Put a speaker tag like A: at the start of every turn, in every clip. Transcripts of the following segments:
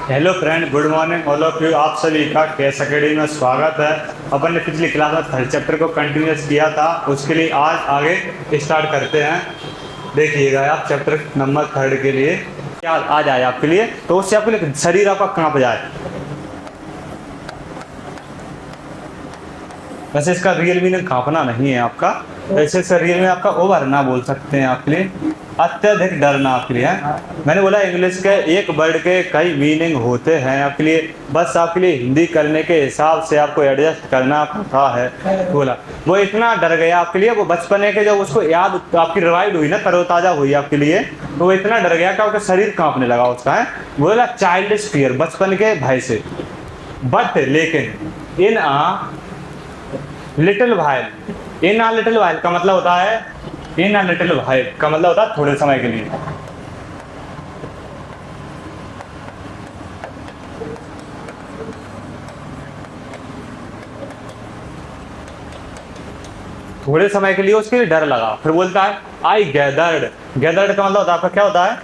A: Hello friend, good morning all of you. आप सभी का केएस अकेडमी में स्वागत है। अपन ने पिछली क्लास में थर्ड चैप्टर को कंटिन्यूस किया था, उसके लिए आज आगे स्टार्ट करते हैं। देखिएगा आप चैप्टर नंबर थर्ड के लिए क्या आ जाए आपके लिए, तो उससे आपके लिए शरीर आपका कांप जाए। वैसे इसका रियल मीनिंग कांपना नहीं है आपका, वैसे इसका रियल में आपका ओवरना बोल सकते हैं आपके लिए, अत्यधिक डरना आपके लिए है। मैंने बोला इंग्लिश के एक वर्ड के कई मीनिंग होते हैं आपके लिए, बस आपके लिए हिंदी करने के हिसाब से आपको एडजस्ट करना पड़ता है। बोला वो इतना डर गया आपके लिए, वो बचपने के जब उसको याद आपकी रिवाइव हुई ना, तरोताजा हुई आपके लिए, तो वो इतना डर गया कि आपका शरीर कांपने लगा उसका है। बोला चाइल्डिश फियर, बचपन के भय से। बट लेकिन in a little while, in a little while का मतलब होता है, इन अ लिटिल वाइल का मतलब होता है थोड़े समय के लिए। थोड़े समय के लिए उसके लिए डर लगा। फिर बोलता है आई गैदर्ड, गैदर्ड का मतलब होता है आपका क्या होता है,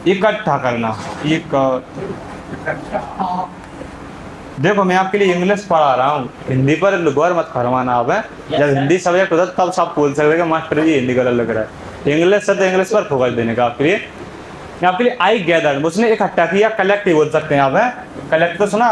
A: इकट्ठा करना। देखो मैं आपके लिए इंग्लिश पढ़ा रहा हूँ, हिंदी पर गौर मत फरमाना आप है। जब हिंदी सब्जेक्ट होता है तब सब बोल सकते हैं मास्टर जी हिंदी गलत लग रहा है। इंग्लिश से तो इंग्लिश पर फोकस देने का आपके लिए। आपके लिए आई गैदर्ड, उसने इकट्ठा किया, कलेक्ट ही बोल सकते हैं आप है। कलेक्ट तो सुना,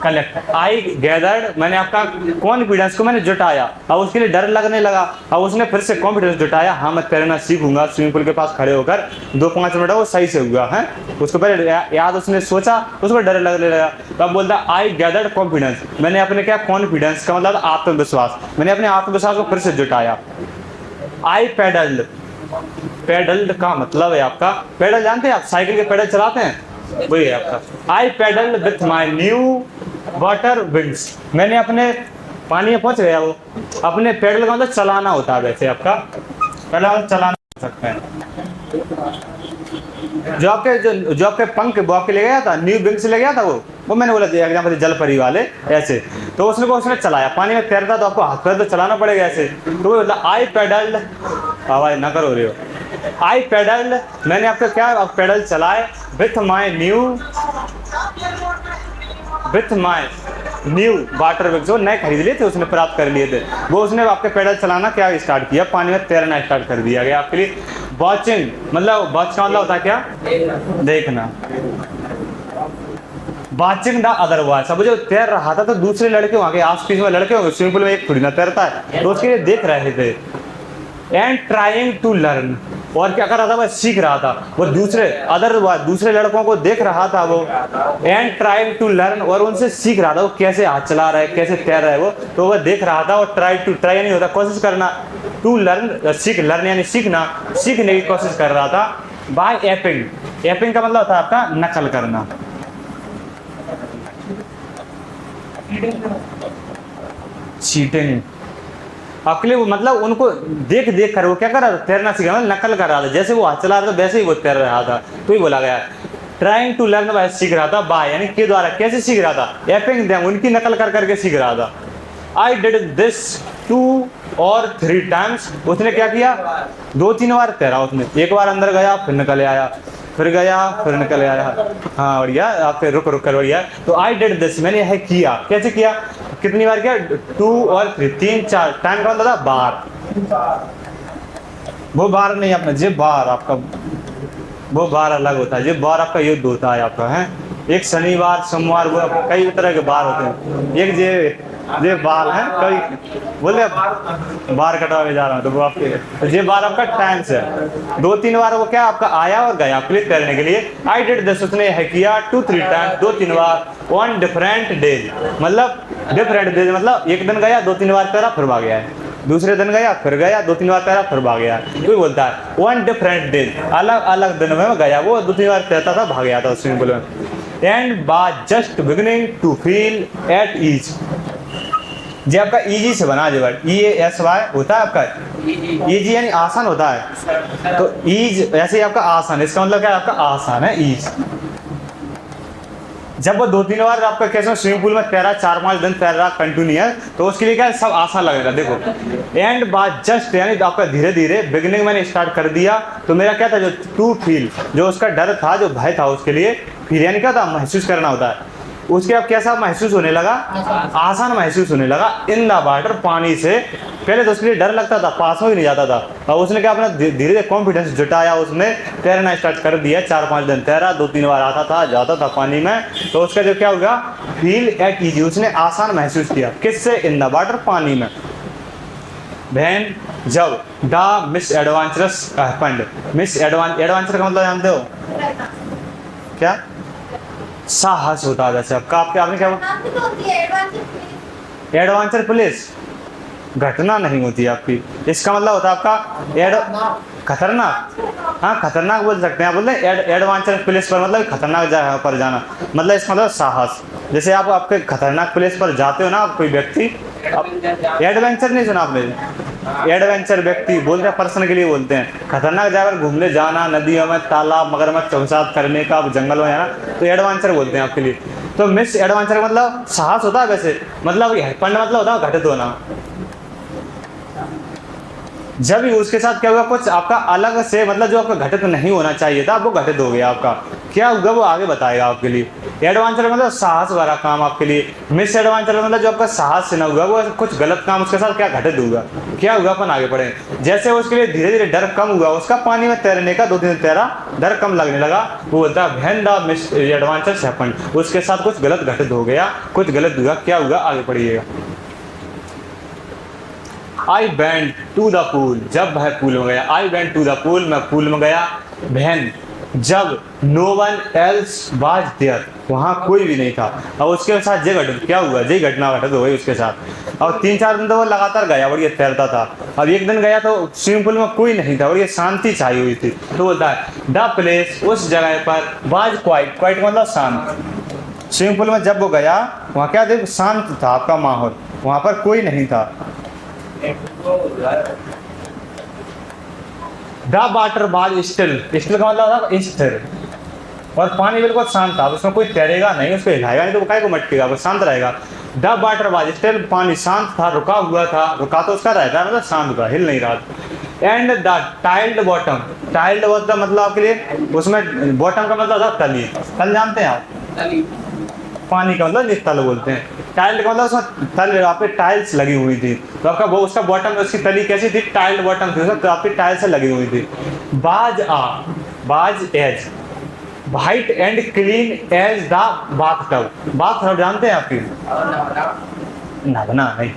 A: कलेक्ट। आई गैदर्ड मैंने आपका कॉन्फिडेंस को मैंने जुटाया, अब उसके लिए डर लगने लगा। अब उसने फिर से कॉन्फिडेंस जुटाया, हाँ मैं तैरना सीखूंगा। स्विमिंग पूल के पास खड़े होकर 2-5 मिनट वो सही से हुआ है, उसको पहले याद उसने सोचा, उसको डर लगने लगा। तब बोलता आई गैदर्ड कॉन्फिडेंस, मैंने अपने क्या कॉन्फिडेंस का मतलब आत्मविश्वास, मैंने अपने आत्मविश्वास को फिर से जुटाया। आई पेडल्ड, पेडल्ड का मतलब है आपका, पेडल जानते हैं आप, साइकिल के पेडल चलाते हैं, वही है आपका। I paddled with my new water wings, मैंने अपने पानी में पहुंच गया। वो अपने पेडल का मतलब चलाना होता है, वैसे आपका पेडल चलाना हो सकता है। जो आपके पंख वो आपके ले गया था, न्यू विंग्स ले गया था वो मैंने बोला एग्जाम्पल जल परी वाले ऐसे, तो उसने चलाया। पानी में तैरता तो आपको हाथ पैर तो चलाना पड़ेगा ऐसे, तो वो बोला आई पेडल्ड, आवाज ना करो रहे हो, आई पेडल्ड मैंने आपका क्या पेडल चलाए, with my new water wings, वो नए खरीद लिए थे उसने, प्राप्त कर लिए थे वो, उसने आपके पेडल चलाना क्या स्टार्ट किया, पानी में तैरना स्टार्ट कर दिया गया आपके लिए। वॉचिंग मतलब, वॉच का मतलब होता है क्या, देखना। वॉचिंग द अदर वॉच, अब जो तैर रहा था तो दूसरे लड़के वहां के आस-पास में लड़के होंगे, स्विमिंग पूल में एक थोड़ी ना तैरता है, तो उसके लिए देख रहे थे। एंड ट्राइंग टू लर्न, और क्या कर रहा था, वह सीख रहा था। वो दूसरे लड़कों को देख रहा था वो, एंड ट्राइंग टू लर्न, और उनसे सीख रहा था वो कैसे हाथ चला रहा है, कैसे तैर रहा है वो, तो वह देख रहा था। और ट्राई नहीं होता कोशिश करना, टू लर्न सीख, लर्न यानी सीखना, सीखने की कोशिश कर रहा था। बाय एपिंग, एपिंग का मतलब होता है आपका नकल करना, चीटिंग। अकेले वो मतलब उनको देख देख कर वो क्या कर रहा था, तैरना सीख रहा था, नकल कर रहा था, जैसे वो हाथ चला रहा था वैसे ही वो तैर रहा था, तो ही बोला गया। ट्राइंग टू लर्न बाय, सीख रहा था, बाय यानी के द्वारा, कैसे सीख रहा था, एपिंग देम, उनकी नकल कर करके सीख रहा था। I did this 2 or 3 times, उसने क्या किया, 2-3 बार तैरा उसने, एक बार अंदर गया फिर निकल आया, फिर गया फिर निकल आया। हाँ बढ़िया, आप फिर रुक कर बढ़िया। तो आई डिड दिस, मैंने यह किया, कैसे किया, कितनी बार किया, 2 और 3, 3-4 टाइम का मतलब बार, वो बार नहीं अपना जे बार आपका, वो बार अलग होता है, जे बार आपका युद्ध होता है आपका है। एक शनिवार सोमवार, वो कई तरह के बार होते हैं, एक जे बार है, कई बोले बार कटवा जा रहा हूँ, तो वो आपके जे बार आपका टाइम से 2-3 बार वो क्या आपका आया और गया आपके लिए तैरने के लिए। आई डिड दिस, उसने यह किया 2-3 times, 2-3 bar, on different days, मतलब डिफरेंट डेज मतलब एक दिन गया 2-3 बार तैरा फिर भाग गया है, दूसरे दिन गया फिर गया, 2-3 बार तैरा फिर भाग गया, कोई बोलता है वन डिफरेंट डेज, अलग अलग दिन में गया वो, 2-3 बार तैरता था, भाग गया था स्विमिंग पूल में। And by just beginning to feel at ease, जे आपका इजी से बना, जो EASY होता है आपका, इजी यानी आसान होता है, तो ईज ऐसे ही आपका आसान, इसका मतलब क्या है आपका आसान है, ईज। जब वो 2-3 बार आपका कैसे स्विमिंग पूल में तैरा, 4-5 दिन तैर रहा कंटिन्यूअस, तो उसके लिए क्या सब आसान लगेगा। देखो एंड बात जस्ट यानी तो आपका धीरे धीरे बिगिनिंग मैंने स्टार्ट कर दिया, तो मेरा क्या था जो टू फील, जो उसका डर था, जो भय था, उसके लिए फील यानी क्या था, महसूस करना होता है। उसके अब कैसा महसूस होने लगा, आसान महसूस होने लगा इन द वाटर, पानी से। पहले तो उसके लिए डर लगता था, पास में भी नहीं जाता था। और उसने क्या अपना धीरे धीरे कॉन्फिडेंस जुटाया, उसने तैरना स्टार्ट कर दिया। 4-5 दिन तैरा, 2-3 बार आता था जाता था पानी में। तो उसका जो क्या होगा, फील एट इजी, उसने आसान महसूस किया। किससे, इन द वाटर, पानी में। वैन, जब the miss adventurous happened, miss adventure का मतलब जानते हो क्या, साहस होता है। जैसे आपका आपने क्या, एडवेंचर प्लेस, घटना नहीं होती है आपकी। इसका मतलब होता है आपका खतरनाक। हाँ, खतरनाक बोल सकते हैं आप, बोलते हैं एडवेंचर प्लेस पर, मतलब खतरनाक जगह पर जाना, मतलब इसका मतलब साहस। जैसे आप आपके खतरनाक प्लेस पर जाते हो ना, कोई व्यक्ति, एडवेंचर नहीं सुना आपने, एडवेंचर व्यक्ति बोलते हैं, पर्सन के लिए बोलते हैं। खतरनाक जगह पर घूमने जाना, नदियों में, तालाब, मगरमच्छ चौसात करने का, जंगलों में जाना, तो एडवेंचर बोलते हैं आपके लिए। तो मिस एडवेंचर मतलब साहस होता है वैसे, मतलब हैपेंड मतलब होता है घटित होना। जब भी उसके साथ क्या हुआ, कुछ आपका अलग से, मतलब जो आपका घटित नहीं होना चाहिए था, वो घटित हो गया। आपका क्या होगा वो आगे बताएगा आपके लिए। एडवेंचर मतलब साहस भरा काम आपके लिए। मिस एडवेंचर मतलब जो आपका साहस से ना हुआ, वो कुछ गलत काम उसके साथ क्या घटित हुआ, क्या हुआ, अपन आगे बढ़े। जैसे उसके लिए धीरे धीरे डर कम हुआ उसका, पानी में तैरने का, 2 दिन तैरा, डर कम लगने लगा। वो बोलता है when the miss adventure happened, उसके साथ कुछ गलत घटित हो गया, कुछ गलत हुआ। क्या हुआ, आगे पढ़िएगा। I went to the pool, जब वह पूल में गया। I went to the pool, मैं पूल में गया। व्हेन, जब no one else was there, वहाँ कोई भी नहीं था। और उसके साथ ये घटित क्या हुआ, ये घटना घटित हो गई उसके साथ। और 3-4 दिन तो वो लगातार गया, बढ़िया तैरता था। अब एक दिन गया तो स्विमिंग पूल में कोई नहीं था, बढ़िया शांति छाई हुई थी। तो बोलता है द प्लेस, उस जगह पर, वाज क्वाइट, क्वाइट मतलब शांत। स्विमिंग पूल में जब वो गया, वहाँ क्या था, शांत था आपका माहौल, वहाँ पर कोई नहीं था। The water was still, still का मतलब होता है स्थिर, और पानी बिल्कुल शांत था, उसमें कोई तैरेगा नहीं, उसको हिलाएगा नहीं, तो वो काहे को मटकेगा, वो शांत रहेगा। द वाटर वाज स्टिल, पानी शांत था, रुका हुआ था, रुका तो उसका रहता है, मतलब शांत था, हिल नहीं रहा। And the tiled bottom, tiled bottom मतलब आपके लिए, उसमें बॉटम का मतलब होता है तली। तल जानते हैं आप, तली पानी का मतलब तल बोलते हैं। टाइल्ड का मतलब उसमें तल, आपके टाइल्स लगी हुई थी, तो आपका वो उसका बॉटम, उसकी तली कैसी थी, टाइल्ड बॉटम थी, उसमें आपकी टाइल्स लगी हुई थी। Was a, was as, white and clean as the bathtub, bathtub जानते हैं आपकी, नहाना नहीं,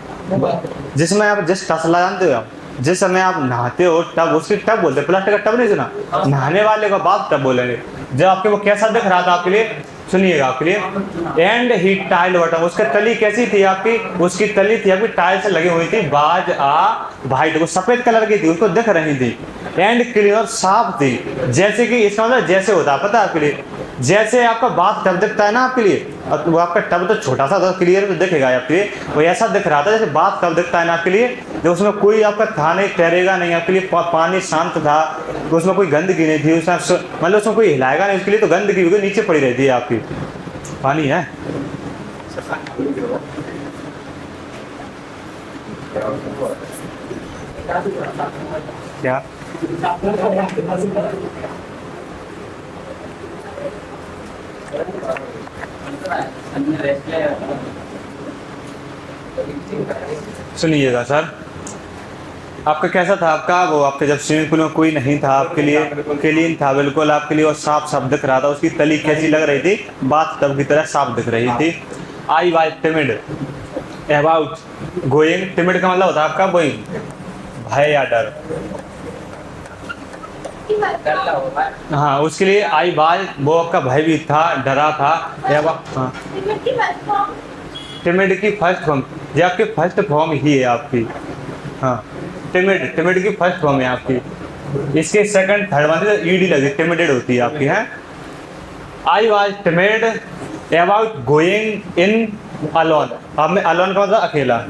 A: जिसमें आप जिस तसला जानते हो आप, जिस समय आप नहाते हो, टब, उसकी टब बोलते हैं, प्लास्टिक का टब नहीं सुना, नहाने वाले को बाथ टब बोलेंगे। जब आपके वो कैसा दिख रहा था आपके लिए, सुनिएगा आपके लिए। एंड ही टाइल्ड बॉटम, उसकी तली कैसी थी आपकी, उसकी तली थी आपकी टाइल्स लगी हुई थी। बाज आ वाइट, वो सफेद कलर की थी, उसको दिख रही थी। एंड क्लीन, और साफ थी। जैसे कि इसका मतलब जैसे होता है पता है आपके लिए, जैसे आपका बाथ टब दिखता है ना आपके लिए, वो आपका टब तो छोटा सा था, क्लियर तो दिखेगा आपके लिए, वो ऐसा दिख रहा था जैसे बाथ टब दिखता है ना आपके लिए, जो उसमें कोई आपका था नहीं, तैरेगा नहीं आपके लिए, पानी शांत था, तो उसमें कोई गंदगी नहीं थी, उसमें मतलब उसमें कोई हिलाएगा नहीं, उसके लिए तो गंदगी होगी नीचे पड़ी रहती है आपकी, पानी है। क्या सुनिएगा सर, आपका कैसा था आपका वो, आपके जब स्विमिंग पूल में कोई नहीं था आपके लिए, क्लीन था बिल्कुल आपके लिए, और साफ साफ दिख रहा था, उसकी तली कैसी लग रही थी, बाथ टब की तरह साफ दिख रही थी। I was timid about going, timid का मतलब होता है आपका गोइंग, भय या डर। हाँ, उसके लिए आई वाज, वो आपका भयभीत था, डरा था। हाँ, टिमिड की फर्स्ट फॉर्म, ये आपकी फर्स्ट फॉर्म ही है आपकी। हाँ, टिमिड, टिमिड की फर्स्ट फॉर्म है आपकी। इसके सेकंड थर्ड वन से ईडी लगी, टिमिडेड होती है आपकी है। I was timid about going in alone, अब मैं अलोन का मतलब अकेला,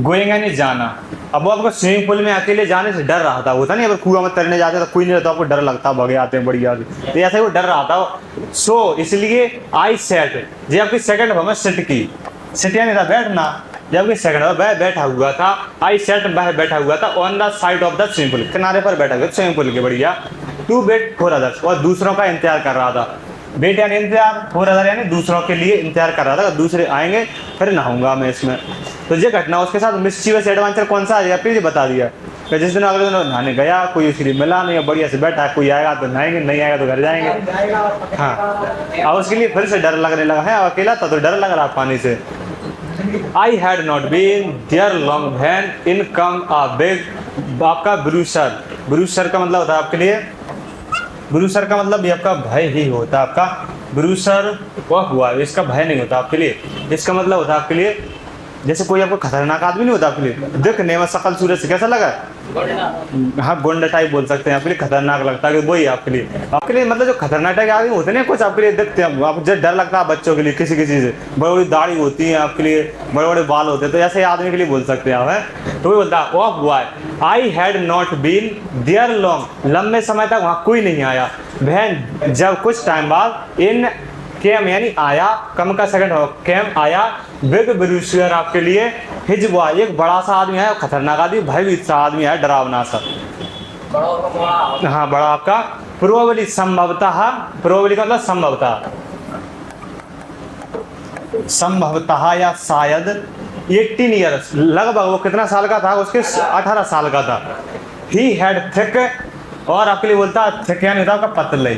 A: गोइंग यानी जाना। अब वो आपको स्विमिंग पूल में अकेले जाने से डर रहा था, होता नहीं, अगर कुआं में तैरने जाते तो कोई नहीं रहता, आपको डर लगता, भगे आते हैं बढ़िया, तो ऐसा ही वो डर रहा था। सो इसलिए आई सेट, ये आपकी सेकंड फॉर्म है सिट की, सिट यानी था बैठना, जबकि सेकंड वह बैठा हुआ था। आई सेट, वह बैठा हुआ था on the side of the swimming pool, किनारे पर बैठा हुआ स्विमिंग पूल के, बढ़िया। टू वेट फॉर अदर्स, और दूसरों का इंतजार कर रहा था। वेट यानी इंतजार, फॉर अदर यानी दूसरों के लिए इंतजार कर रहा था, दूसरे आएंगे फिर नहाऊंगा मैं इसमें। तो ये घटना उसके साथ मिस्चीवस एडवेंचर कौन सा है, फिर ये बता दिया कि जिस दिन अगले दिन नहाने गया, कोई उसके लिए मिला नहीं, बढ़िया से बैठा, कोई आएगा तो नहाएंगे, नहीं आएगा तो घर जाएंगे। हाँ, और उसके लिए फिर से डर लगने लगा है, अकेला था तो डर लग रहा पानी से। I had not been there long when in come a big, आपका ब्रूसर, ब्रूसर का मतलब होता है आपके लिए, ब्रूसर का मतलब ये आपका भय ही होता है, आपका ब्रूसर वह हुआ, इसका भय नहीं होता आपके लिए, इसका मतलब होता है आपके लिए जैसे कोई आपको खतरनाक आदमी नहीं होता आपके लिए, दिखने में शकल सूरत से कैसा लगा, हाँ गुंडा टाइप बोल सकते हैं, आपके लिए खतरनाक लगता है, वही आपके लिए मतलब जो खतरनाक टाइप आदमी होते हैं ना कुछ आपके लिए दिखते हैं, आप जब डर लगता है बच्चों के लिए, किसी किसी से बड़ी बड़ी दाढ़ी होती है आपके लिए, बड़े बड़े बाल होते हैं, तो ऐसे आदमी के लिए बोल सकते हैं आप, है तो वही बोलता है oh boy I had not been there long, लंबे समय तक वहाँ कोई नहीं आया, बहन जब कुछ टाइम बाद इन केम यानी आया, कम का सेकंड हो, केम आया बिग ब्रूसर आपके लिए, हिज बॉय एक बड़ा सा आदमी है, खतरनाक आदमी, भयभीत सा आदमी है, डरावना सा, हाँ बड़ा आपका, प्रोबेबली संभवतः, प्रोबेबली का मतलब संभवतः, संभवतः या शायद 18 ईयर्स, लगभग वो कितना साल का था, उसके 18 साल का था। ही हैड थिक, और आपके लिए बोलता है थिक यानी होता आपका पतले,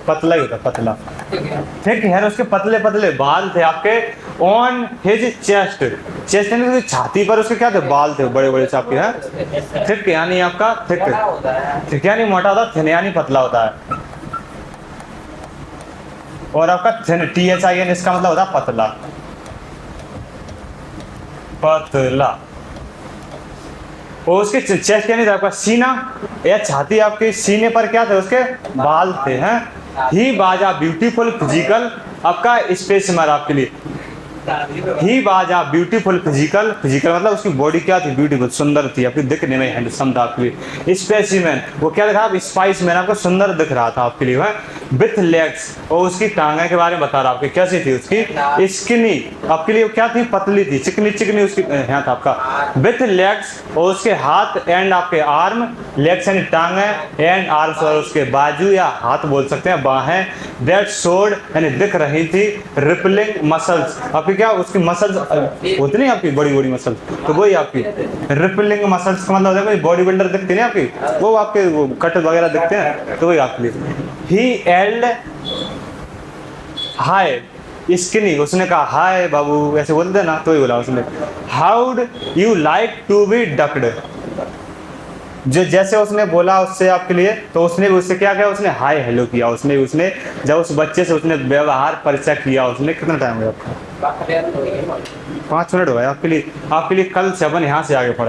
A: पतला ही होता पतला, थिक है, उसके पतले पतले बाल थे आपके, ऑन हिज चेस्ट, चेस्ट यानी छाती पर उसके क्या थे, बाल थे बड़े बड़े से आपके, हैं थिक यानी आपका थिक, थिक यानी मोटा होता है, थिन यानी पतला होता है, और आपका थिन THIN इसका मतलब होता है पतला, पतला, और उसके चेस्ट यानी आपका सीना या छाती, आपके सीने पर क्या थे, उसके बाल थे, हैं ही बाजा ब्यूटीफुल फिजिकल, आपका स्पेसिमर आपके लिए, ही बाजा ब्यूटीफुल फिजिकल, फिजिकल मतलब उसकी बॉडी क्या थी, ब्यूटीफुल सुंदर थी, आपकी दिखने में हैंडसम था आपके लिए, स्पेसिमेन वो क्या दिखा, स्पाइसमैन आपको सुंदर दिख रहा था आपके लिए, विथ लेग्स, और उसकी टांगे के बारे में बता रहा आपके कैसी थी, उसकी स्किनी आपके लिए क्या थी, पतली थी, चिकनी चिकनी उसकी हाथ आपका, विथ लेग्स, और उसके हाथ एंड आपके आर्म, लेग्स यानी टांगे, एंड आर्म्स और उसके बाजू या हाथ बोल सकते हैं, बाहें, दैट शोड यानी दिख रही थी, रिपलिंग मसल्स, आपकी क्या उसकी मसल्स होती नहीं आपकी बड़ी बड़ी मसल्स, तो वही आपकी रिपलिंग मसल्स का मतलब होता है कोई बॉडी बिल्डर दिखते नहीं आपकी, वो आपके वो कट वगैरह दिखते हैं, तो वही आपके लिए। ही एल्ड हाय स्किनी, उसने कहा हाय बाबू ऐसे बोलते हैं ना, तो ही बोला उसने, हाउड you like to be ducked, जो जैसे उसने बोला उससे आपके लिए, तो उसने भी उससे क्या किया, उसने हाय हेलो किया, उसने जब उस बच्चे से उसने व्यवहार परिचय किया, उसने कितना टाइम हो गया आपका, 5 मिनट हो गया आपके लिए कल से अपन यहाँ से आगे पढ़े।